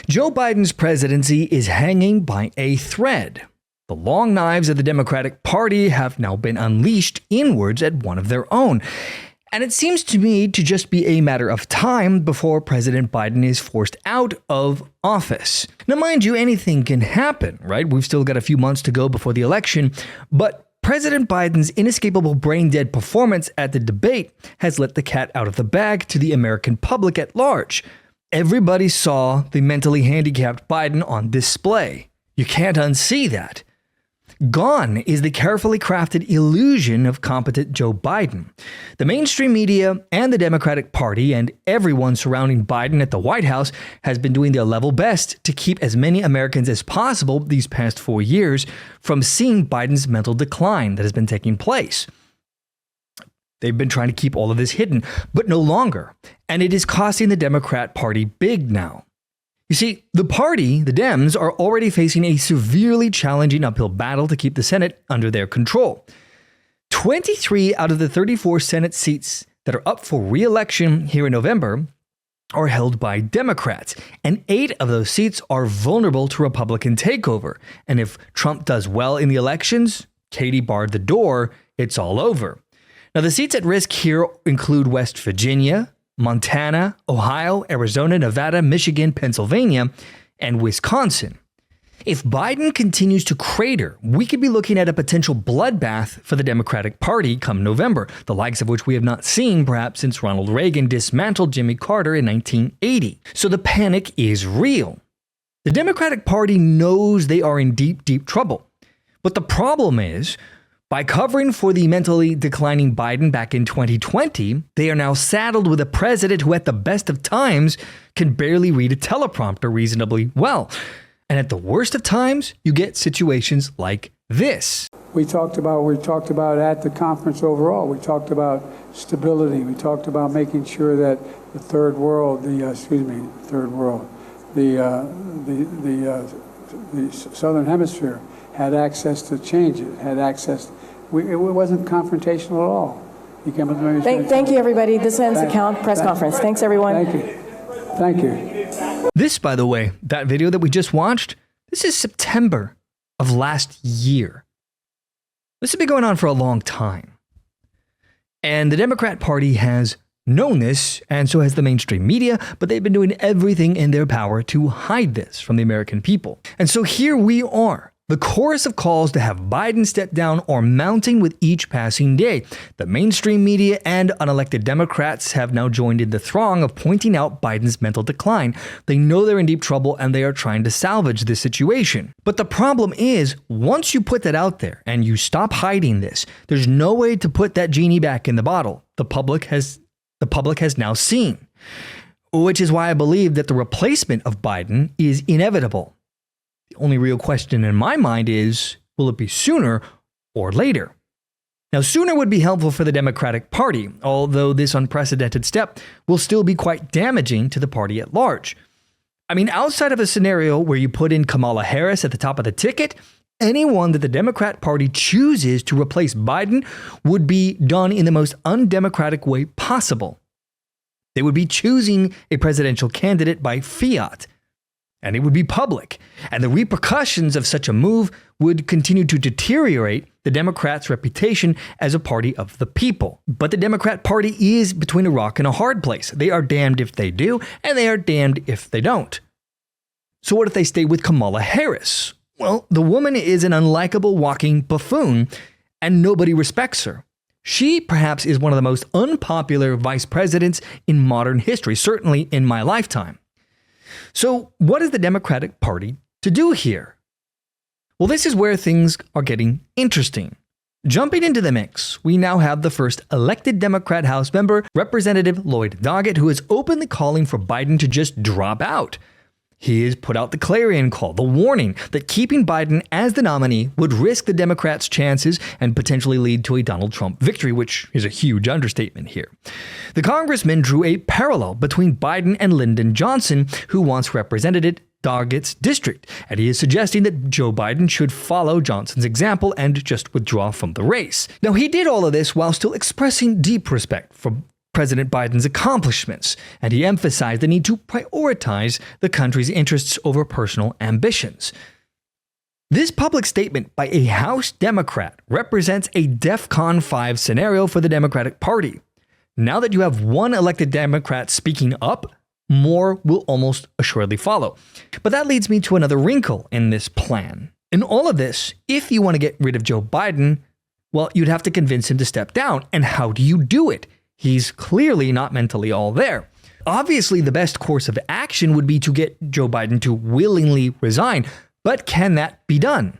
Joe Biden's presidency is hanging by a thread. The long knives of the Democratic Party have now been unleashed inwards at one of their own. And it seems to me to just be a matter of time before President Biden is forced out of office. Now, mind you, anything can happen, right? We've still got a few months to go before the election, but President Biden's inescapable brain-dead performance at the debate has let the cat out of the bag to the American public at large. Everybody saw the mentally handicapped Biden on display. You can't unsee that. Gone is the carefully crafted illusion of competent Joe Biden. The mainstream media and the Democratic Party and everyone surrounding Biden at the White House has been doing their level best to keep as many Americans as possible these past 4 years from seeing Biden's mental decline that has been taking place. They've been trying to keep all of this hidden, but no longer. And it is costing the Democrat Party big now. You see, the party, the Dems, are already facing a severely challenging uphill battle to keep the Senate under their control. 23 out of the 34 Senate seats that are up for re-election here in November are held by Democrats, and 8 of those seats are vulnerable to Republican takeover. And if Trump does well in the elections, Katie barred the door, it's all over. Now, the seats at risk here include West Virginia, Montana, Ohio, Arizona, Nevada, Michigan, Pennsylvania, and Wisconsin. If Biden continues to crater, we could be looking at a potential bloodbath for the Democratic Party come November, the likes of which we have not seen perhaps since Ronald Reagan dismantled Jimmy Carter in 1980. So the panic is real. The Democratic Party knows they are in deep, deep trouble. But the problem is, by covering for the mentally declining Biden back in 2020, they are now saddled with a president who at the best of times can barely read a teleprompter reasonably well. And at the worst of times, you get situations like this. We talked about at the conference overall, we talked about stability. We talked about making sure that the third world, the Southern Hemisphere had access to change it, had access. It wasn't confrontational at all. He came up with Thank you, everybody. This ends the press conference. Thanks, everyone. Thank you. This, by the way, that video that we just watched, this is September of last year. This has been going on for a long time. And the Democrat Party has known this, and so has the mainstream media, but they've been doing everything in their power to hide this from the American people. And so here we are. The chorus of calls to have Biden step down are mounting with each passing day. The mainstream media and unelected Democrats have now joined in the throng of pointing out Biden's mental decline. They know they're in deep trouble and they are trying to salvage this situation. But the problem is, once you put that out there and you stop hiding this, there's no way to put that genie back in the bottle. The public has now seen. Which is why I believe that the replacement of Biden is inevitable. The only real question in my mind is, will it be sooner or later? Now, sooner would be helpful for the Democratic Party, although this unprecedented step will still be quite damaging to the party at large. I mean, outside of a scenario where you put in Kamala Harris at the top of the ticket, anyone that the Democrat Party chooses to replace Biden would be done in the most undemocratic way possible. They would be choosing a presidential candidate by fiat. And it would be public, and the repercussions of such a move would continue to deteriorate the Democrats' reputation as a party of the people. But the Democrat Party is between a rock and a hard place. They are damned if they do, and they are damned if they don't. So what if they stay with Kamala Harris? Well, the woman is an unlikable walking buffoon, and nobody respects her. She perhaps is one of the most unpopular vice presidents in modern history, certainly in my lifetime. So what is the Democratic Party to do here? Well, this is where things are getting interesting. Jumping into the mix, we now have the first elected Democrat House member, Representative Lloyd Doggett, who is openly calling for Biden to just drop out. He has put out the clarion call, the warning that keeping Biden as the nominee would risk the Democrats' chances and potentially lead to a Donald Trump victory, which is a huge understatement here. The congressman drew a parallel between Biden and Lyndon Johnson, who once represented Doggett's district, and he is suggesting that Joe Biden should follow Johnson's example and just withdraw from the race. Now, he did all of this while still expressing deep respect for President Biden's accomplishments, and he emphasized the need to prioritize the country's interests over personal ambitions. This public statement by a House Democrat represents a DEFCON 5 scenario for the Democratic Party. Now that you have one elected Democrat speaking up, more will almost assuredly follow. But that leads me to another wrinkle in this plan. In all of this, if you want to get rid of Joe Biden, well, you'd have to convince him to step down. And how do you do it? He's clearly not mentally all there. Obviously, the best course of action would be to get Joe Biden to willingly resign. But can that be done?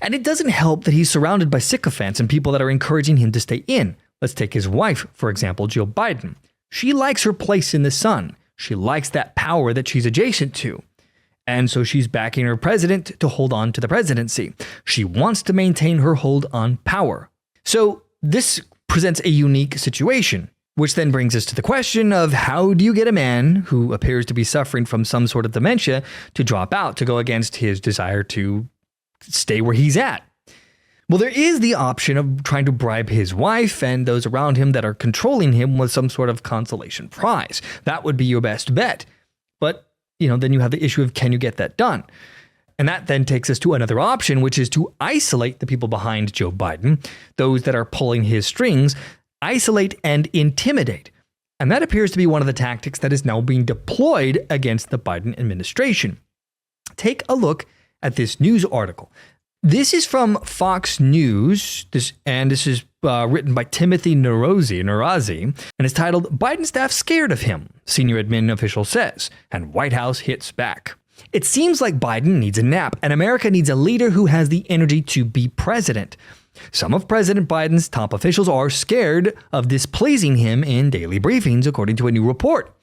And it doesn't help that he's surrounded by sycophants and people that are encouraging him to stay in. Let's take his wife, for example, Jill Biden. She likes her place in the sun. She likes that power that she's adjacent to. And so she's backing her president to hold on to the presidency. She wants to maintain her hold on power. So this presents a unique situation, which then brings us to the question of how do you get a man who appears to be suffering from some sort of dementia to drop out, to go against his desire to stay where he's at? Well, there is the option of trying to bribe his wife and those around him that are controlling him with some sort of consolation prize. That would be your best bet. But, then you have the issue of can you get that done? And that then takes us to another option, which is to isolate the people behind Joe Biden, those that are pulling his strings, isolate and intimidate. And that appears to be one of the tactics that is now being deployed against the Biden administration. Take a look at this news article. This is from Fox News, this is written by Timothy Narazi, and it's titled, Biden staff scared of him, senior admin official says, and White House hits back. It seems like Biden needs a nap, and America needs a leader who has the energy to be president. Some of President Biden's top officials are scared of displeasing him in daily briefings, according to a new report.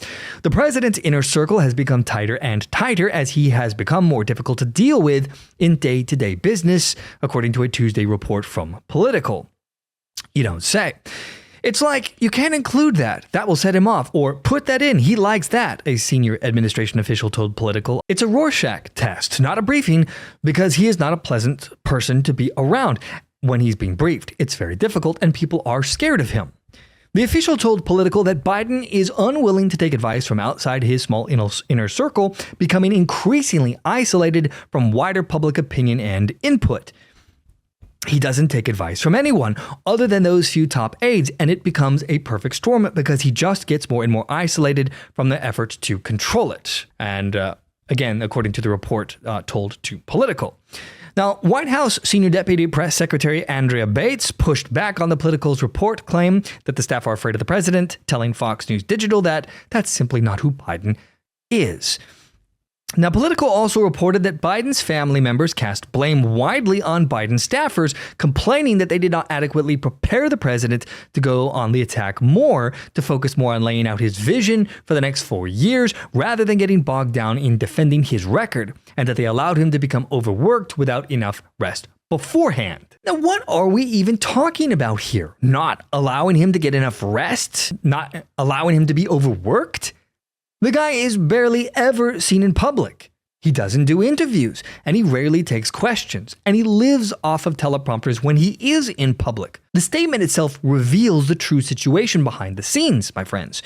The president's inner circle has become tighter and tighter as he has become more difficult to deal with in day-to-day business, according to a Tuesday report from Political. You don't say. It's like, you can't include that. That will set him off. Or put that in. He likes that, a senior administration official told Political. It's a Rorschach test, not a briefing, because he is not a pleasant person to be around. When he's being briefed, it's very difficult and people are scared of him. The official told Political that Biden is unwilling to take advice from outside his small inner circle, becoming increasingly isolated from wider public opinion and input. He doesn't take advice from anyone other than those few top aides, and it becomes a perfect storm because he just gets more and more isolated from the efforts to control it. And again, according to the report told to Political. Now, White House Senior Deputy Press Secretary Andrea Bates pushed back on the Political's report claim that the staff are afraid of the president, telling Fox News Digital that that's simply not who Biden is. Now, Political also reported that Biden's family members cast blame widely on Biden staffers, complaining that they did not adequately prepare the president to go on the attack more, to focus more on laying out his vision for the next 4 years, rather than getting bogged down in defending his record, and that they allowed him to become overworked without enough rest beforehand. Now, what are we even talking about here? Not allowing him to get enough rest? Not allowing him to be overworked? The guy is barely ever seen in public. He doesn't do interviews, and he rarely takes questions, and he lives off of teleprompters when he is in public. The statement itself reveals the true situation behind the scenes, my friends.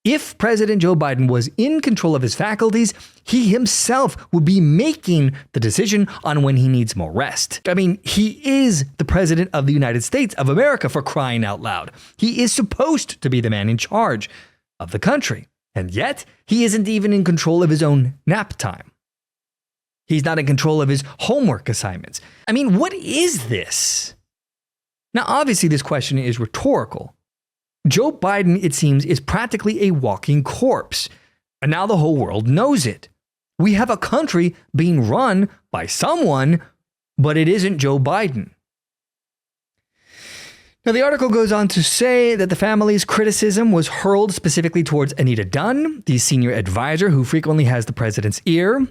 If President Joe Biden was in control of his faculties, he himself would be making the decision on when he needs more rest. I mean, he is the president of the United States of America, for crying out loud. He is supposed to be the man in charge of the country. And yet, he isn't even in control of his own nap time. He's not in control of his homework assignments. I mean, what is this? Now, obviously, this question is rhetorical. Joe Biden, it seems, is practically a walking corpse. And now the whole world knows it. We have a country being run by someone, but it isn't Joe Biden. Now, the article goes on to say that the family's criticism was hurled specifically towards Anita Dunn, the senior advisor who frequently has the president's ear.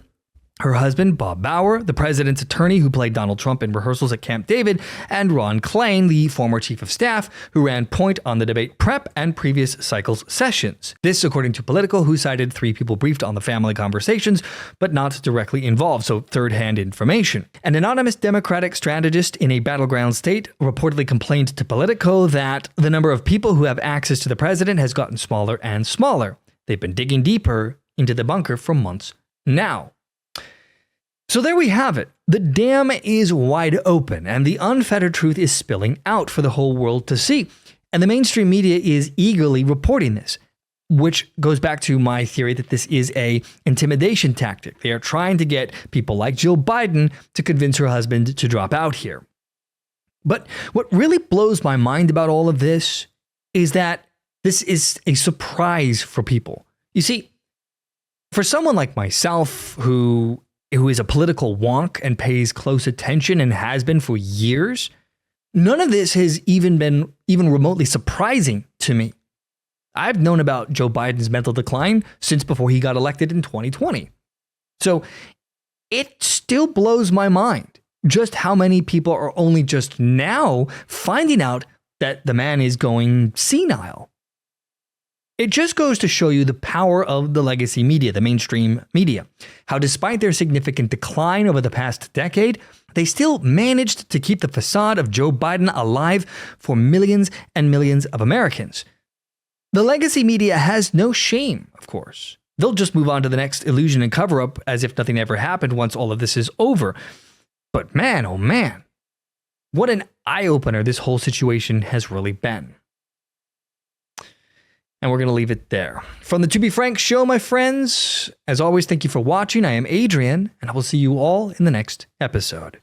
Her husband, Bob Bauer, the president's attorney who played Donald Trump in rehearsals at Camp David, and Ron Klain, the former chief of staff, who ran point on the debate prep and previous cycles sessions. This, according to Politico, who cited 3 people briefed on the family conversations, but not directly involved, so third-hand information. An anonymous Democratic strategist in a battleground state reportedly complained to Politico that the number of people who have access to the president has gotten smaller and smaller. They've been digging deeper into the bunker for months now. So there we have it. The dam is wide open, and the unfettered truth is spilling out for the whole world to see. And the mainstream media is eagerly reporting this, which goes back to my theory that this is an intimidation tactic. They are trying to get people like Jill Biden to convince her husband to drop out here. But what really blows my mind about all of this is that this is a surprise for people. You see, for someone like myself who is a political wonk and pays close attention and has been for years, none of this has even been remotely surprising to me. I've known about Joe Biden's mental decline since before he got elected in 2020. So it still blows my mind just how many people are only just now finding out that the man is going senile. It just goes to show you the power of the legacy media, the mainstream media. How despite their significant decline over the past decade, they still managed to keep the facade of Joe Biden alive for millions and millions of Americans. The legacy media has no shame, of course. They'll just move on to the next illusion and cover-up as if nothing ever happened once all of this is over. But man, oh man, what an eye-opener this whole situation has really been. And we're going to leave it there. From the To Be Frank show, my friends, as always, thank you for watching. I am Adrian, and I will see you all in the next episode.